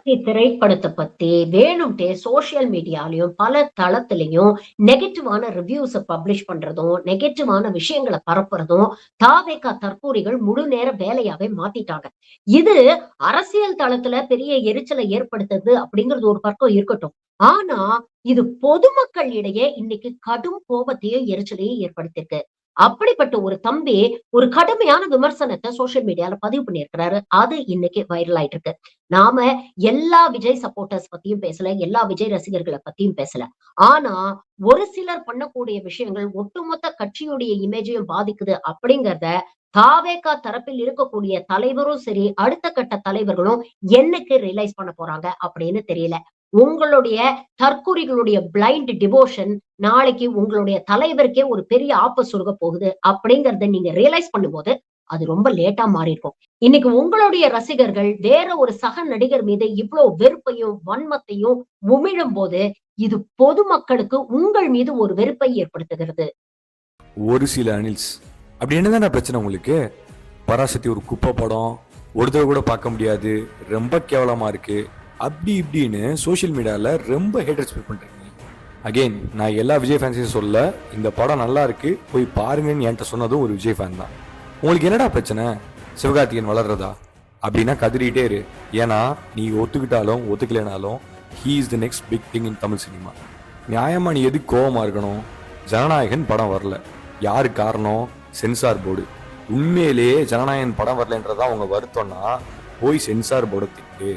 சிவகார்த்தி திரைப்படத்தை பத்தி வேணும்ட்டே சோசியல் மீடியாலயும் பல தளத்திலையும் நெகட்டிவான ரிவ்யூஸ பப்ளிஷ் பண்றதும், நெகட்டிவான விஷயங்கள பரப்புறதும் தாவேகா தற்கூரிகள் முழு நேர வேலையாவே மாத்திட்டாங்க. இது அரசியல் தளத்துல பெரிய எரிச்சலை ஏற்படுத்துது அப்படிங்கிறது ஒரு பக்கம் இருக்கட்டும். ஆனா, இது பொதுமக்கள் இடையே இன்னைக்கு கடும் கோபத்தையும், எரிச்சலையும் ஏற்படுத்தியிருக்கு. அப்படிப்பட்ட ஒரு தம்பி ஒரு கடுமையான விமர்சனத்த சோசியல் மீடியால பதிவு பண்ணியிருக்கிறாரு. அது இன்னைக்கு வைரல் ஆயிட்டு இருக்கு. நாம எல்லா விஜய் சப்போர்ட்டர்ஸ் பத்தியும் பேசல. எல்லா விஜய் ரசிகர்கள பத்தியும் பேசல. ஆனா, ஒரு சிலர் பண்ணக்கூடிய விஷயங்கள் ஒட்டுமொத்த கட்சியுடைய இமேஜையும் பாதிக்குது அப்படிங்கிறத தாவேகா தரப்பில் இருக்கக்கூடிய தலைவரும் சரி, அடுத்த கட்ட தலைவர்களும் என்னைக்கு ரியலைஸ் பண்ண போறாங்க அப்படின்னு தெரியல. உங்களுடைய தற்குறிகளுடைய பிளைண்ட் டிவோஷன் நாளைக்கு உங்களுடைய தலைவருக்கே ஒரு பெரிய ஆப்பு சொருக போகுது அப்படிங்கறத நீங்க ரியலைஸ் பண்ணும்போது அது ரொம்ப லேட்டா மாறி இருக்கும். இன்னைக்கு உங்களுடைய ரசிகர்கள் வேற ஒரு சக நடிகர் மீது இவ்வளவு வெறுப்பையும், வன்மத்தையும் உமிழும் போது இது பொதுமக்களுக்கு உங்கள் மீது ஒரு வெறுப்பை ஏற்படுத்துகிறது. ஒரு சில அனில்ஸ் அப்படி என்னதான பிரச்சனை உங்களுக்கு? பராசக்தி ஒரு குப்பை படம், ஒரு தடவை கூட பார்க்க முடியாது, ரொம்ப கேவலமா இருக்கு, அப்படி இப்படின்னு சோஷியல் மீடியால ரொம்ப ஹேட்டர் ஸ்ப்ரெட் பண்றீங்க. அகெயின், நான் எல்லா விஜய் ஃபேன்ஸையும் சொல்ல, இந்த படம் நல்லா இருக்கு போய் பாருங்கன்னு என்கிட்ட சொன்னதும் ஒரு விஜய் ஃபேன் தான். உங்களுக்கு என்னடா பிரச்சனை? சிவகார்த்திகேயன் வளர்றதா? அப்படின்னா கதறிட்டே இரு. ஏன்னா நீ ஒத்துக்கிட்டாலும் ஒத்துக்கலைனாலும் he is the next big thing in Tamil cinema. நியாயமா நீ எதுக்கு கோவமா இருக்கணும்? ஜனநாயகன் படம் வரல. யாரு காரணம்? Censor board. உண்மையிலேயே ஜனநாயகன் படம் வரலன்றதா அவங்க வருத்தம்னா போய் சென்சார் போர்டை திட்டு.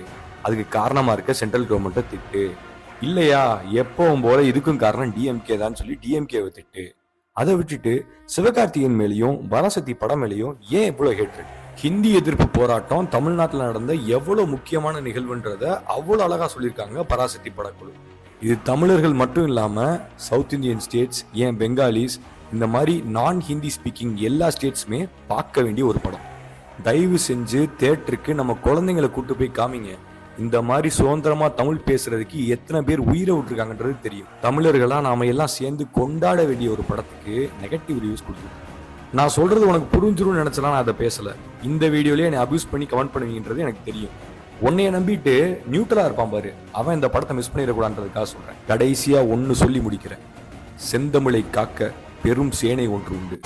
அதுக்கு காரணமா இருக்க சென்ட்ரல் கவர்மெண்ட்டை திட்டு. இல்லையா, எப்பவும் போல இதுக்கும் காரணம் டிஎம்கே தான் சொல்லி டிஎம்கேவை திட்டு. அதை விட்டுட்டு சிவகார்த்திகேயன் மேலேயும் பராசக்தி படம் மேலேயும் ஏன் இவ்வளவு ஹேட்ரட்? ஹிந்தி எதிர்ப்பு போராட்டம் தமிழ்நாட்டில் நடந்த எவ்வளவு முக்கியமான நிகழ்வுன்றத அவ்வளவு அழகா சொல்லியிருக்காங்க பராசக்தி படக்குழு. இது தமிழர்கள் மட்டும் இல்லாம சவுத் இந்தியன் ஸ்டேட்ஸ், ஏன் பெங்காலிஸ், இந்த மாதிரி நான் ஹிந்தி ஸ்பீக்கிங் எல்லா ஸ்டேட்ஸுமே பார்க்க வேண்டிய ஒரு படம். தயவு செஞ்சு தியேட்டருக்கு நம்ம குழந்தைங்களை கூட்டு போய் காமிங்க. இந்த மாதிரி சுதந்திரமா தமிழ் பேசுறதுக்கு எத்தனை பேர் உயிரை விட்டுருக்காங்கன்றது தெரியும். தமிழர்களா நாம எல்லாம் சேர்ந்து கொண்டாட வேண்டிய ஒரு படத்துக்கு நெகட்டிவ் ரிவ்யூஸ் கொடுத்துருக்கோம். நான் சொல்றது உனக்கு புரிஞ்சிரும்னு நினைச்சலாம், நான் அதை பேசல. இந்த வீடியோலயே என்னை அபியூஸ் பண்ணி கமெண்ட் பண்ணுவீங்கன்றது எனக்கு தெரியும். உன்னைய நம்பிட்டு நியூட்ரலா இருப்பான் பாரு, அவன் இந்த படத்தை மிஸ் பண்ணிடக்கூடாதுன்றதுக்காக சொல்றேன். கடைசியா ஒன்னு சொல்லி முடிக்கிறேன். செந்தமிழை காக்க பெரும் சேனை ஒன்று உண்டு.